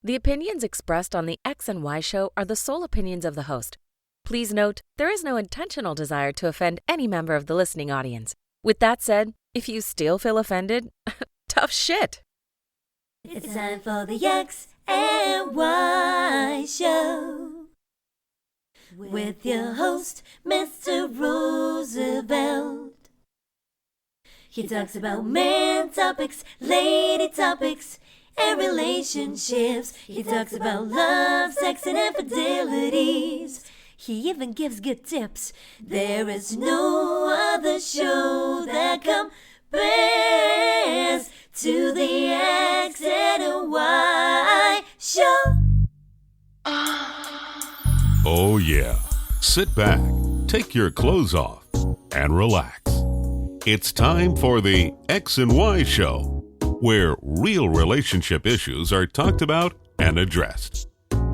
The opinions expressed on the X and Y show are the sole opinions of the host. Please note, there is no intentional desire to offend any member of the listening audience. With that said, if you still feel offended, tough shit. It's time for the X and Y show with your host, Mr. Roosevelt. He talks about man topics, lady topics, and relationships. He talks about love, sex, and infidelities. He even gives good tips. There is no other show that compares to the X and Y show. Oh yeah. Sit back, take your clothes off, and relax. It's time for the X and Y show, where real relationship issues are talked about and addressed.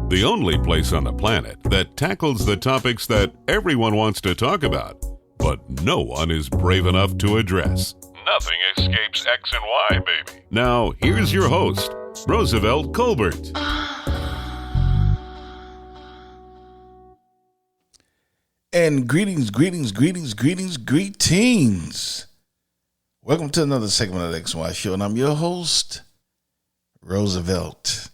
The only place on the planet that tackles the topics that everyone wants to talk about, but no one is brave enough to address. Nothing escapes X and Y, baby. Now, here's your host, Roosevelt Colbert. And greetings. Welcome to another segment of the X and Y Show, and I'm your host, Roosevelt.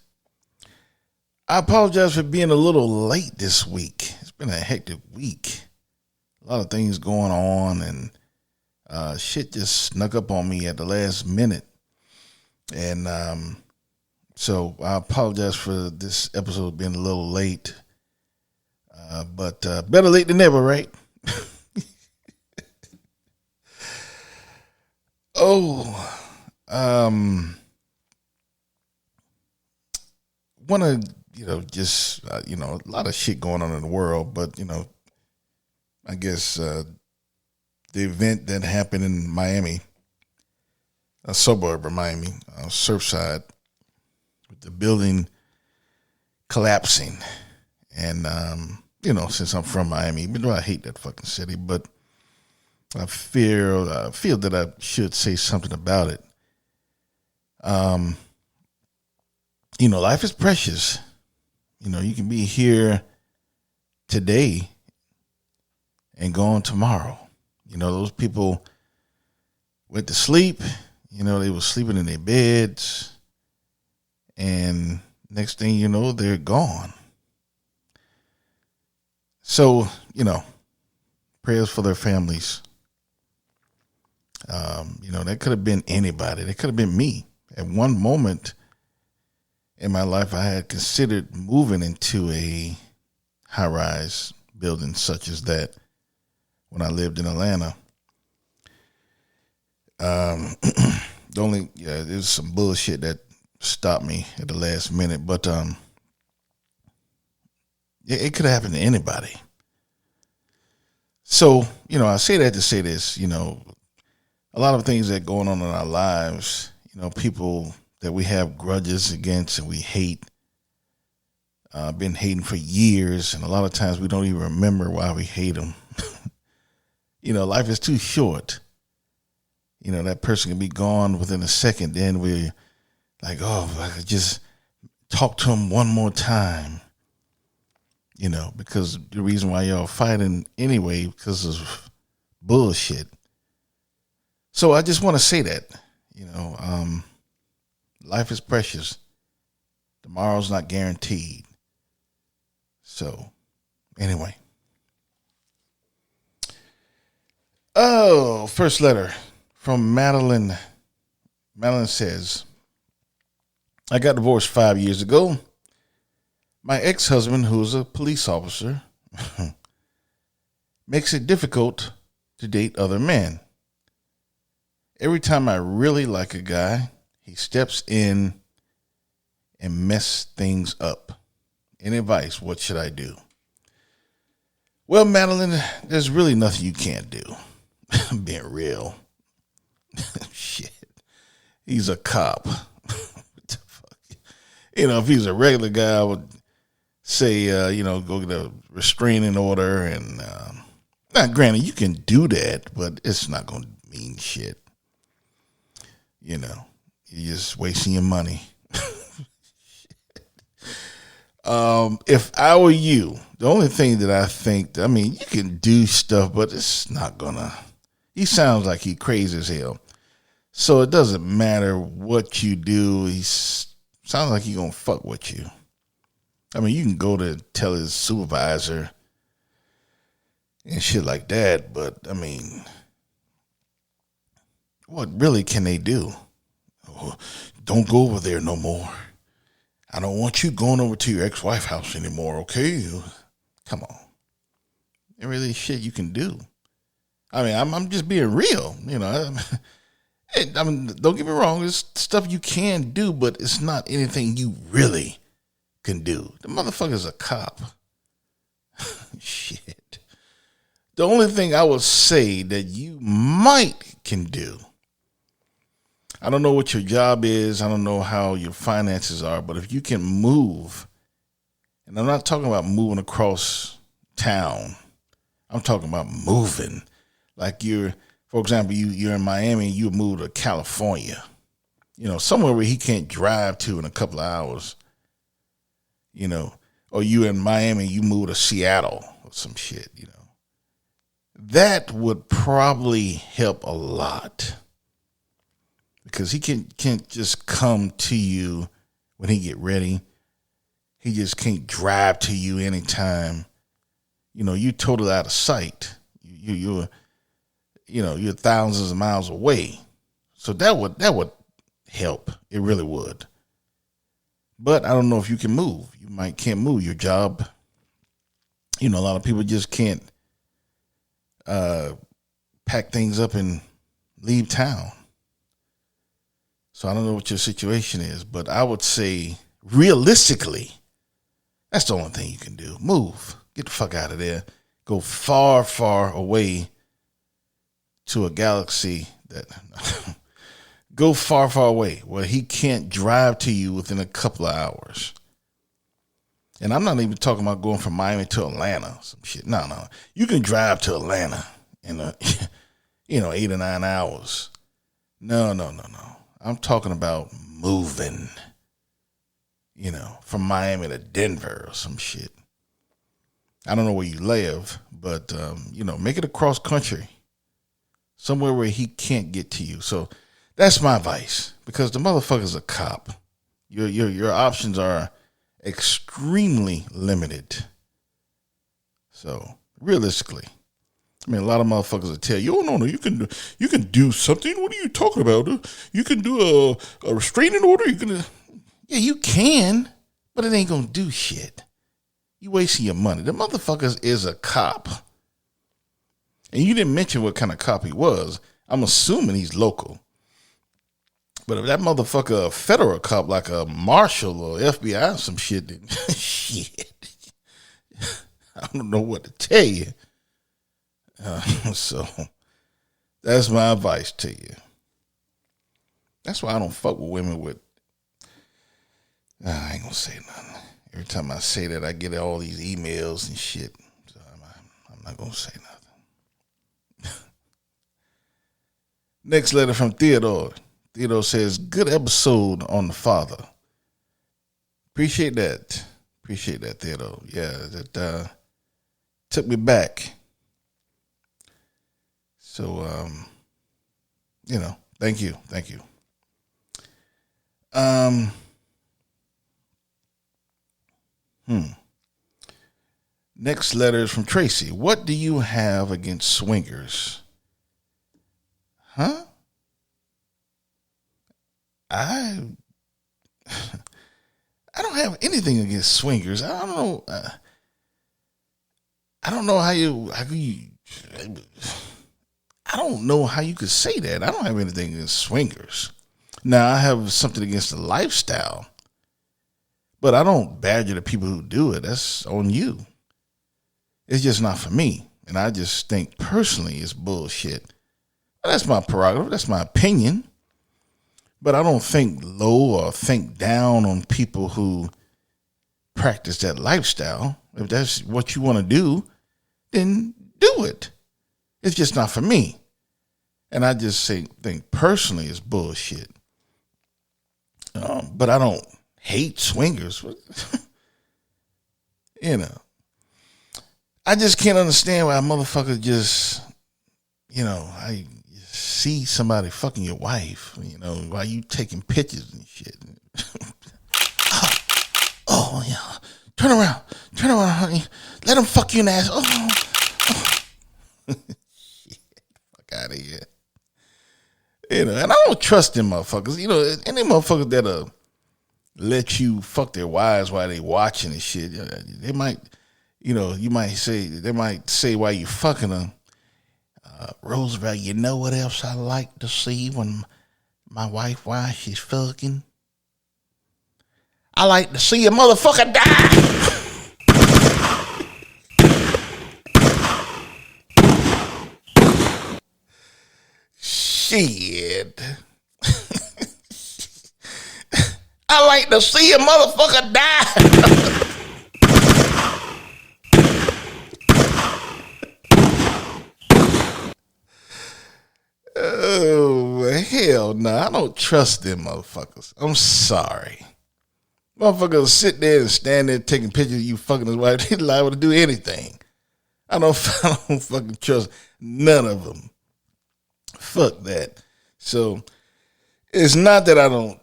I apologize for being a little late this week. It's been a hectic week. A lot of things going on, and shit just snuck up on me at the last minute. And so I apologize for this episode being a little late. But better late than never, right? Want to, just, a lot of shit going on in the world, but, I guess the event that happened in Miami, a suburb of Miami, Surfside, with the building collapsing. And, since I'm from Miami, even though I hate that fucking city, but I feel that I should say something about it. Life is precious. You can be here today and gone tomorrow. Those people went to sleep. They were sleeping in their beds. And next thing you know, they're gone. So, prayers for their families. That could have been anybody. That could have been me. At one moment in my life, I had considered moving into a high-rise building such as that when I lived in Atlanta. There's some bullshit that stopped me at the last minute, but it could have happened to anybody. So, I say that to say this, a lot of things that are going on in our lives, people that we have grudges against and we hate, been hating for years. And a lot of times we don't even remember why we hate them. Life is too short. That person can be gone within a second. Then we're like, oh, if I could just talk to him one more time. Because the reason why y'all fighting anyway, because of bullshit. So I just want to say that, life is precious. Tomorrow's not guaranteed. So anyway. Oh, first letter from Madeline. Madeline says, I got divorced 5 years ago. My ex-husband, who's a police officer, makes it difficult to date other men. Every time I really like a guy, he steps in and mess things up. Any advice? What should I do? Well, Madeline, there's really nothing you can't do. I'm being real. Shit. He's a cop. What the fuck? If he's a regular guy, I would say, go get a restraining order. And now, granted, you can do that, but it's not going to mean shit. You're just wasting your money. If I were you, the only thing that I think, you can do stuff, but it's not gonna. He sounds like he crazy as hell. So it doesn't matter what you do. He sounds like he gonna fuck with you. You can go to tell his supervisor and shit like that, but what really can they do? Oh, don't go over there no more. I don't want you going over to your ex-wife's house anymore, okay? Come on. There really shit you can do. I'm just being real, don't get me wrong, there's stuff you can do, but it's not anything you really can do. The motherfucker's a cop. Shit. The only thing I would say that you might can do, I don't know what your job is, I don't know how your finances are, but if you can move, and I'm not talking about moving across town, I'm talking about moving. Like for example, you're in Miami, you move to California, somewhere where he can't drive to in a couple of hours, or you in Miami, you move to Seattle or some shit, That would probably help a lot because he can't just come to you when he get ready. He just can't drive to you anytime. You're totally out of sight. You're thousands of miles away. So that would help. It really would. But I don't know if you can move. You can't move your job. A lot of people just can't pack things up and leave town. So I don't know what your situation is, but I would say realistically, that's the only thing you can do. Move. Get the fuck out of there. Go far, far away to a galaxy that go far, far away where he can't drive to you within a couple of hours. And I'm not even talking about going from Miami to Atlanta, some shit. No. You can drive to Atlanta in 8 or 9 hours. No. I'm talking about moving, from Miami to Denver or some shit. I don't know where you live, but, make it across country, somewhere where he can't get to you. So that's my advice, because the motherfucker's a cop. Your options are extremely limited. So realistically, a lot of motherfuckers will tell you, oh, no, you can do something. What are you talking about? You can do a restraining order. Yeah, you can, but it ain't gonna do shit. You wasting your money. The motherfucker is a cop. And you didn't mention what kind of cop he was. I'm assuming he's local. But if that motherfucker a federal cop, like a marshal or FBI or some shit, then shit. I don't know what to tell you. So that's my advice to you. That's why I don't fuck with women with. I ain't gonna say nothing. Every time I say that, I get all these emails and shit. So I'm not gonna say nothing. Next letter from Theodore. Theodore says, good episode on the father. Appreciate that. Theodore. Yeah, that took me back. So, thank you. Next letter is from Tracy. What do you have against swingers? Huh? I don't have anything against swingers. I don't know. I don't know how you. I don't know how you could say that. I don't have anything against swingers. Now I have something against the lifestyle, but I don't badger the people who do it. That's on you. It's just not for me, and I just think personally it's bullshit. That's my prerogative. That's my opinion. But I don't think low or think down on people who practice that lifestyle. If that's what you want to do, then do it. It's just not for me. And I just think personally it's bullshit. But I don't hate swingers. You know, I just can't understand why motherfuckers just, I see somebody fucking your wife, while you taking pictures and shit. oh, yeah. Turn around, honey. Let him fuck you in the ass. Oh. Shit, fuck out of here. And I don't trust them motherfuckers. Any motherfuckers that'll let you fuck their wives while they watching and shit, they might, they might say while you fucking them, Roosevelt, you know what else I like to see when my wife, while she's fucking? I like to see a motherfucker die. Shit. I like to see a motherfucker die. Oh, hell no. I don't trust them motherfuckers. I'm sorry. Motherfuckers sit there and stand there taking pictures of you fucking his wife. They're liable to do anything. I don't fucking trust none of them. Fuck that. So it's not that I don't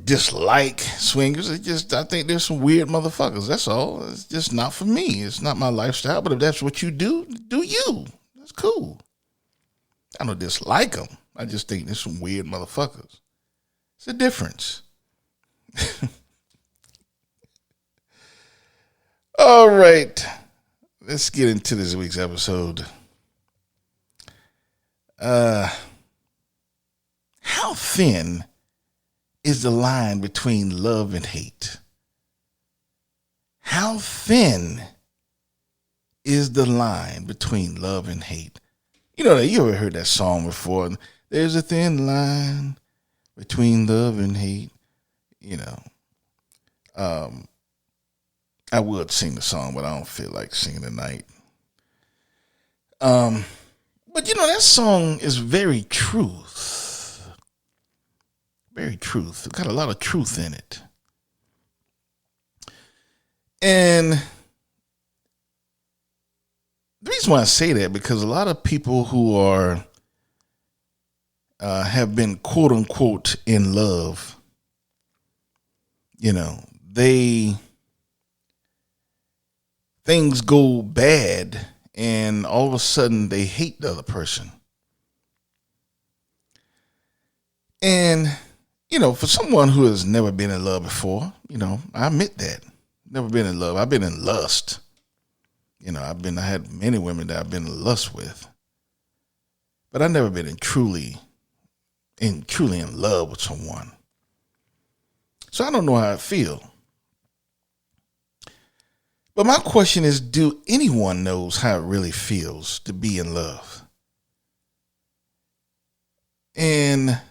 dislike swingers. It's just I think there's some weird motherfuckers. That's all. It's just not for me. It's not my lifestyle. But if that's what you do you. That's cool. I don't dislike them. I just think there's some weird motherfuckers. It's a difference. All right. Let's get into this week's episode. How thin is the line between love and hate? How thin is the line between love and hate? You ever heard that song before? There's a thin line between love and hate. I would sing the song, but I don't feel like singing tonight. But that song is very truth. Very truth. It's got a lot of truth in it. And the reason why I say that, because a lot of people who are have been quote unquote in love, things go bad and all of a sudden they hate the other person. And, for someone who has never been in love before, I admit that. Never been in love. I've been in lust. I had many women that I've been in lust with. But I've never been truly in love with someone. So I don't know how I feel. But my question is, do anyone knows how it really feels to be in love? And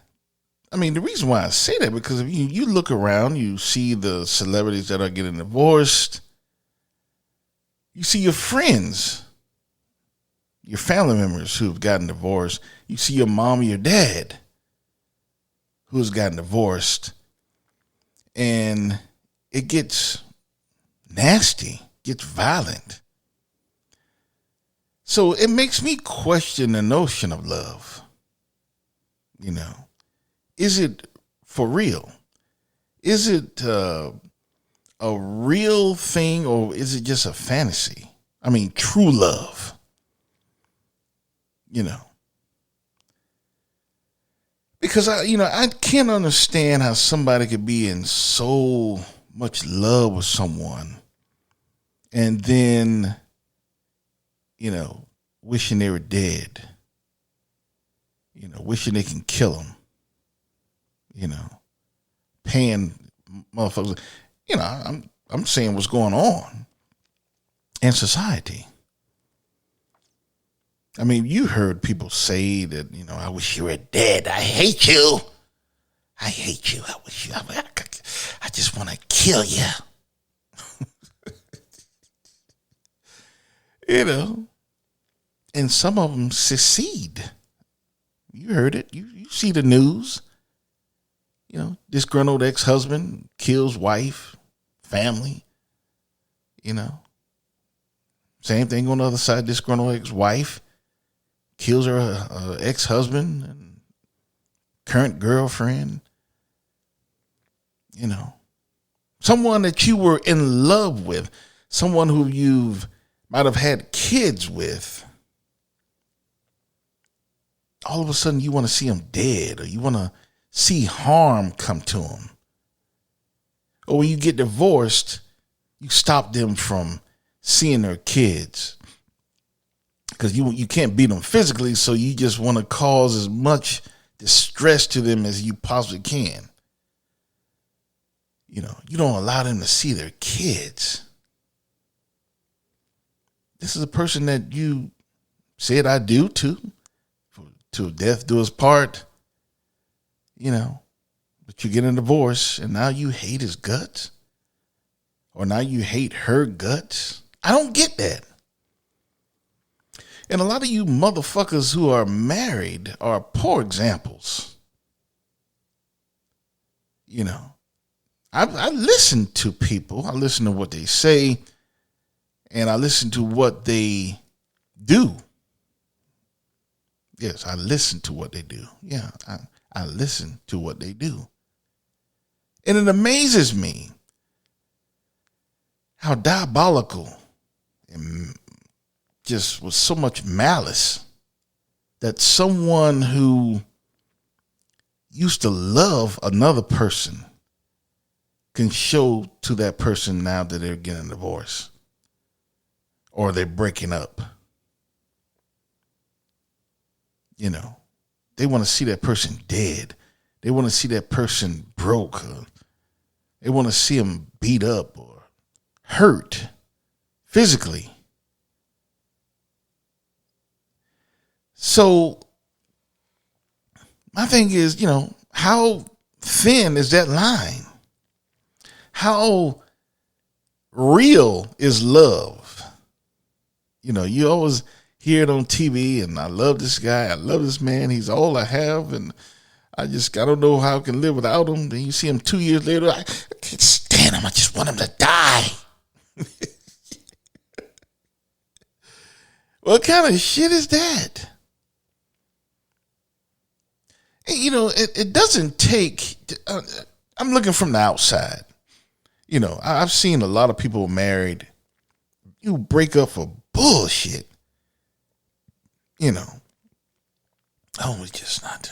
the reason why I say that, because if you look around, you see the celebrities that are getting divorced. You see your friends, your family members who've gotten divorced. You see your mom or your dad who's gotten divorced. And it gets nasty, gets violent. So it makes me question the notion of love. Is it for real? Is it a real thing, or is it just a fantasy? True love. Because I can't understand how somebody could be in so much love with someone and then, wishing they were dead, wishing they can kill them, paying motherfuckers. I'm saying what's going on in society. You heard people say that, I wish you were dead. I hate you. I hate you. I wish you, I just want to kill you. And some of them succeed. You heard it. You see the news. Disgruntled ex-husband kills wife, family. Same thing on the other side. Disgruntled ex-wife kills her ex-husband and current girlfriend. You know, someone that you were in love with, someone who you've might have had kids with. All of a sudden you want to see them dead, or you want to see harm come to them. Or when you get divorced, you stop them from seeing their kids because you can't beat them physically, so you just want to cause as much distress to them as you possibly can. You know, you don't allow them to see their kids. This is a person that you said I do to death do us part, you know, but you get a divorce and now you hate his guts, or now you hate her guts. I don't get that. And a lot of you motherfuckers who are married are poor examples. You know, I listen to people. I listen to what they say, and I listen to what they do. Yes, I listen to what they do. Yeah, I listen to what they do. And it amazes me how diabolical and just with so much malice that someone who used to love another person can show to that person now that they're getting a divorce or they're breaking up. You know, they want to see that person dead. They want to see that person broke. They want to see them beat up or hurt physically. So my thing is, you know, how thin is that line? How real is love? You know, you always hear it on TV, and I love this guy. I love this man. He's all I have, and I don't know how I can live without him. Then you see him 2 years later, I can't stand him. I just want him to die. What kind of shit is that? And, you know, it doesn't take, I'm looking from the outside. You know, I've seen a lot of people married, you break up for bullshit. You know, we're just not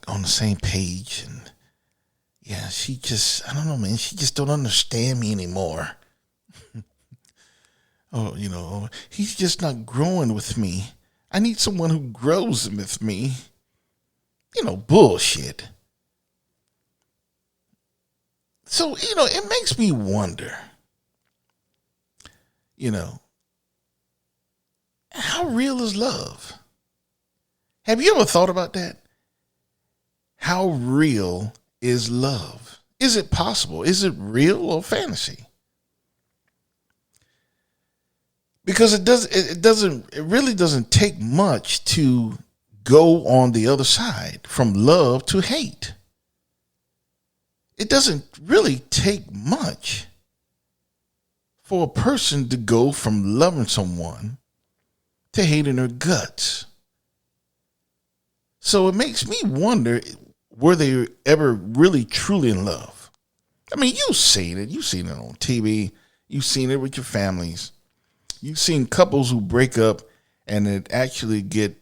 on the same page. And yeah, I don't know, man, she just don't understand me anymore. Oh, you know, he's just not growing with me. I need someone who grows with me. You know, bullshit. So, you know, it makes me wonder, you know, how real is love? Have you ever thought about that? How real is love? Is it possible? Is it real or fantasy? Because it really doesn't take much to go on the other side from love to hate. It doesn't really take much for a person to go from loving someone to hating their guts. So it makes me wonder, were they ever really truly in love? I mean, you've seen it. You've seen it on TV. You've seen it with your families. You've seen couples who break up and it actually get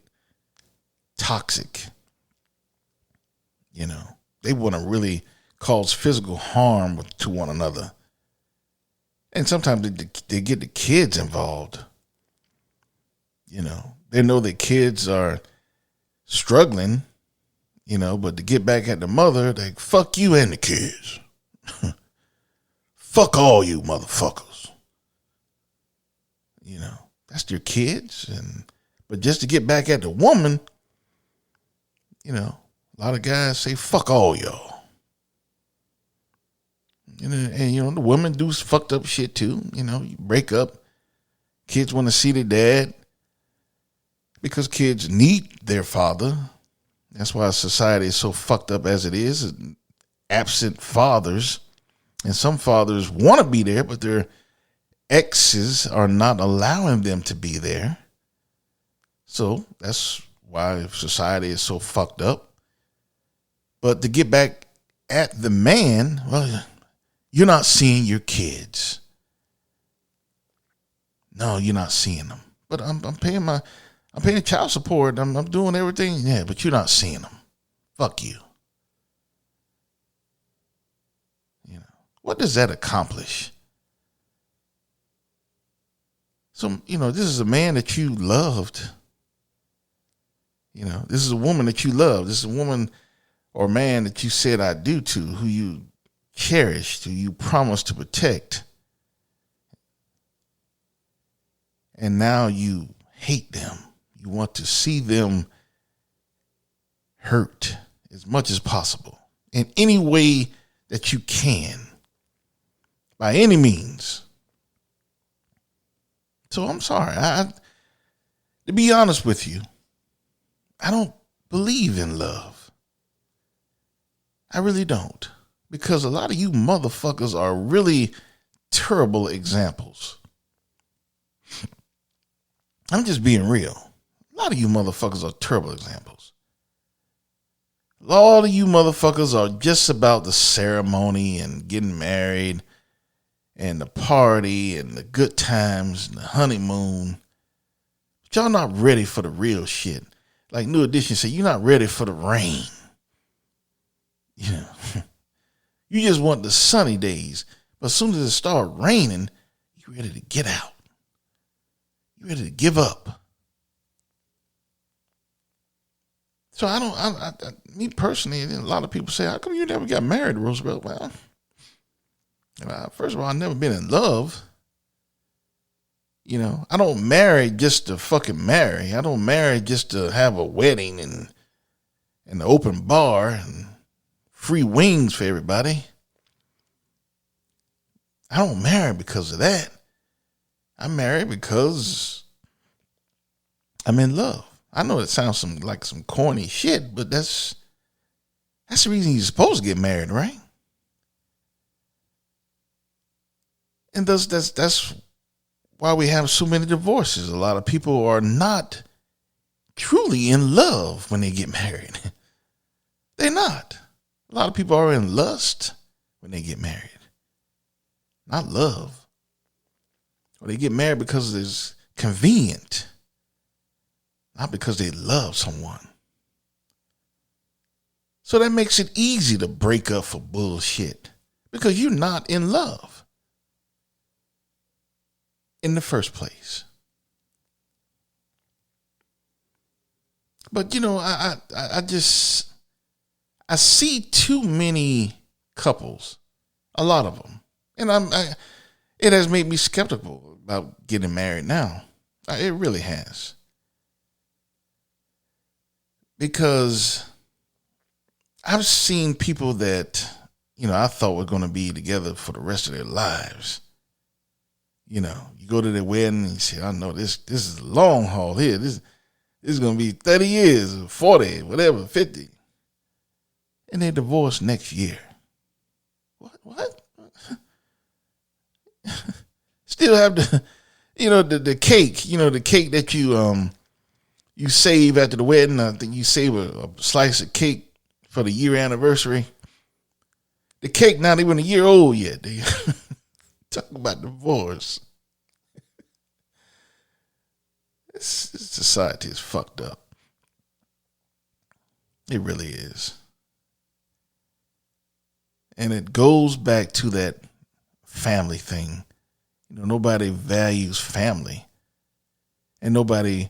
toxic. You know, they want to really cause physical harm to one another. And sometimes they get the kids involved. You know, they know the kids are struggling, you know, but to get back at the mother, they fuck you and the kids. Fuck all you motherfuckers. You know, that's your kids. But just to get back at the woman, you know, a lot of guys say, fuck all y'all. And you know, the women do fucked up shit too. You know, you break up. Kids want to see their dad because kids need their father. That's why society is so fucked up as it is. Absent fathers. And some fathers want to be there, but they're exes are not allowing them to be there. So that's why society is so fucked up. But to get back at the man, well, you're not seeing your kids. No, you're not seeing them. But I'm paying child support. I'm doing everything. Yeah, but you're not seeing them. Fuck you. You know, what does that accomplish? So, this is a man that you loved. This is a woman that you love. This is a woman or man that you said I do to, who you cherished, who you promised to protect. And now you hate them. You want to see them hurt as much as possible in any way that you can, by any means. So I'm sorry. To be honest with you, I don't believe in love. I really don't. Because a lot of you motherfuckers are really terrible examples. I'm just being real. A lot of you motherfuckers are terrible examples. All of you motherfuckers are just about the ceremony and getting married and the party and the good times and the honeymoon. But y'all not ready for the real shit. Like New Edition said, you're not ready for the rain. You just want the sunny days. But as soon as it starts raining, you're ready to get out. You're ready to give up. So me personally, a lot of people say, how come you never got married, Roosevelt? Well, first of all, I've never been in love. I don't marry just to fucking marry. I don't marry just to have a wedding and an open bar and free wings for everybody. I don't marry because of that. I marry because I'm in love. I know it sounds like some corny shit, but that's the reason you're supposed to get married, right? And that's why we have so many divorces. A lot of people are not truly in love when they get married. They're not. A lot of people are in lust when they get married. Not love. Or they get married because it's convenient. Not because they love someone. So that makes it easy to break up for bullshit. Because you're not in love. In the first place. But I see too many couples, a lot of them, and it has made me skeptical about getting married now. It really has, because I've seen people that I thought were going to be together for the rest of their lives. You go to their wedding and you say, I know this is a long haul here. This is going to be 30 years, 40, whatever, 50. And they divorce next year. What? Still have the cake, the cake that you save after the wedding. I think you save a slice of cake for the year anniversary. The cake not even a year old yet. Talk about divorce. This society is fucked up. It really is. And it goes back to that family thing. Nobody values family. And nobody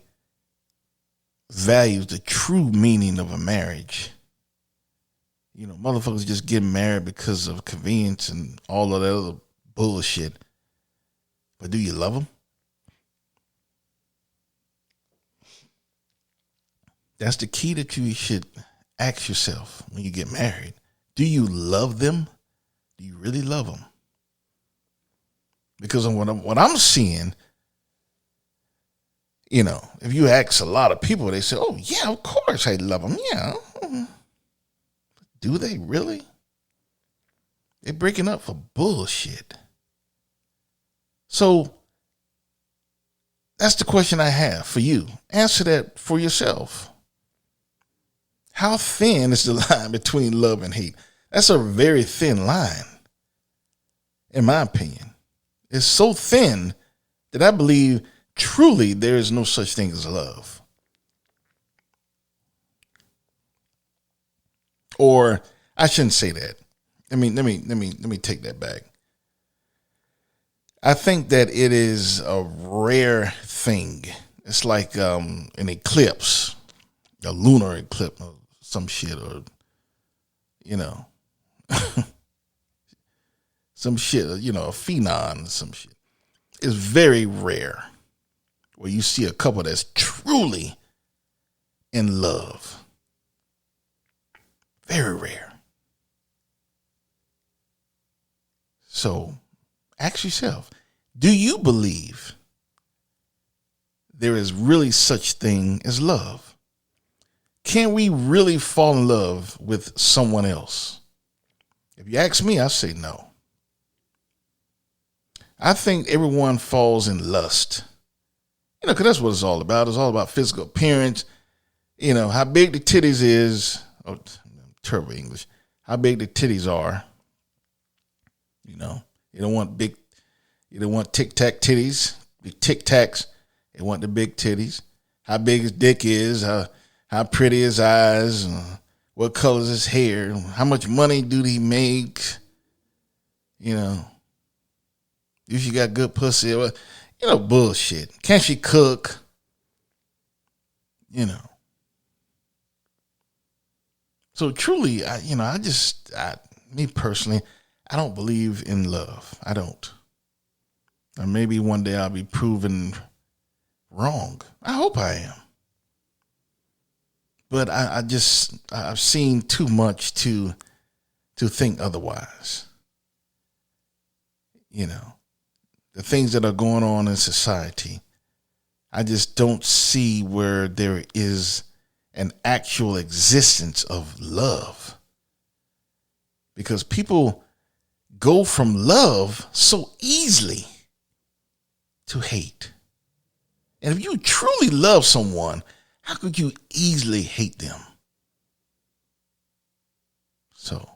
values the true meaning of a marriage. Motherfuckers just get married because of convenience and all of that other bullshit. But do you love them? That's the key that you should ask yourself when you get married. Do you love them? Do you really love them? Because what I'm seeing, if you ask a lot of people, they say, oh, yeah, of course I love them. Yeah. Do they really? They're breaking up for bullshit. So that's the question I have for you. Answer that for yourself. How thin is the line between love and hate? That's a very thin line, in my opinion. It's so thin that I believe truly there is no such thing as love. Or I shouldn't say that. Let me take that back. I think that it is a rare thing. It's like an eclipse, a lunar eclipse or some shit, or some shit, a phenon or some shit. It's very rare where you see a couple that's truly in love. Very rare. So ask yourself, do you believe there is really such thing as love? Can we really fall in love with someone else? If you ask me, I say no. I think everyone falls in lust. Because that's what it's all about. It's all about physical appearance. How big the titties is. Oh, terrible English. How big the titties are. You don't want tic tac titties, big tic tacs. They want the big titties. How big his dick is, how pretty his eyes, what color is his hair, how much money do he make? If she got good pussy, bullshit. Can she cook? So truly, me personally, I don't believe in love. I don't. Or maybe one day I'll be proven wrong. I hope I am. But I've seen too much to think otherwise. The things that are going on in society, I just don't see where there is an actual existence of love. Because people go from love so easily to hate. And if you truly love someone, how could you easily hate them? So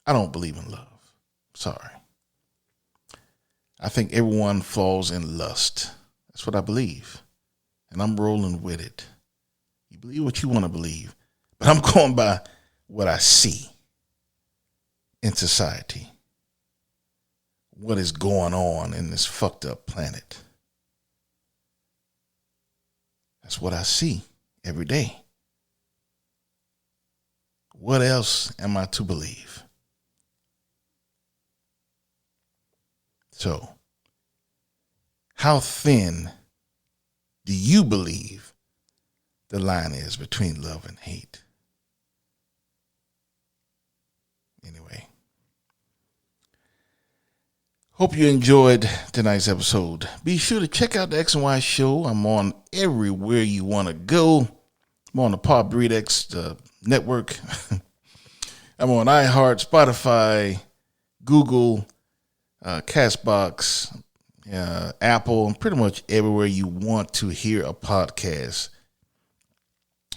I don't believe in love. Sorry. I think everyone falls in lust. That's what I believe. And I'm rolling with it. You believe what you want to believe. But I'm going by what I see in society. What is going on in this fucked up planet. That's what I see every day. What else am I to believe? So, how thin do you believe the line is between love and hate? Anyway, hope you enjoyed tonight's episode. Be sure to check out the X and Y Show. I'm on everywhere you want to go. I'm on the Pod Breed X network. I'm on iHeart, Spotify, Google, Castbox, Apple, and pretty much everywhere you want to hear a podcast.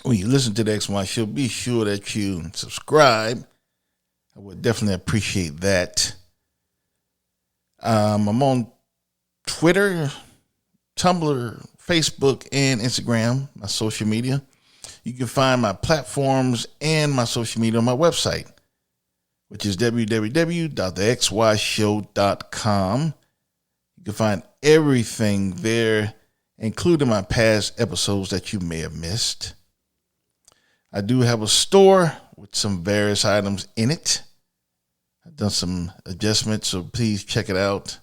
When you listen to the X and Y Show, be sure that you subscribe. I would definitely appreciate that. I'm on Twitter, Tumblr, Facebook, and Instagram, my social media. You can find my platforms and my social media on my website, which is www.thexyshow.com. You can find everything there, including my past episodes that you may have missed. I do have a store with some various items in it. I've done some adjustments, so please check it out.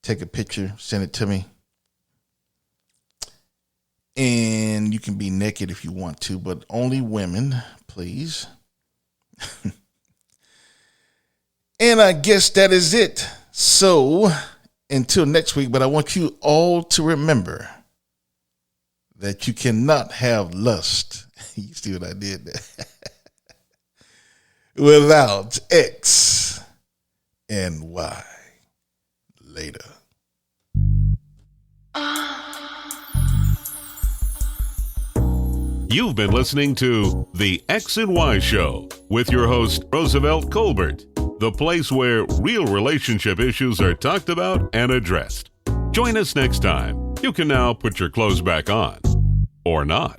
Take a picture, send it to me. And you can be naked if you want to, but only women, please. And I guess that is it. So, until next week, but I want you all to remember that you cannot have lust. You see what I did there? Without X and Y. Later. You've been listening to The X and Y Show with your host, Roosevelt Colbert, the place where real relationship issues are talked about and addressed. Join us next time. You can now put your clothes back on. Or not.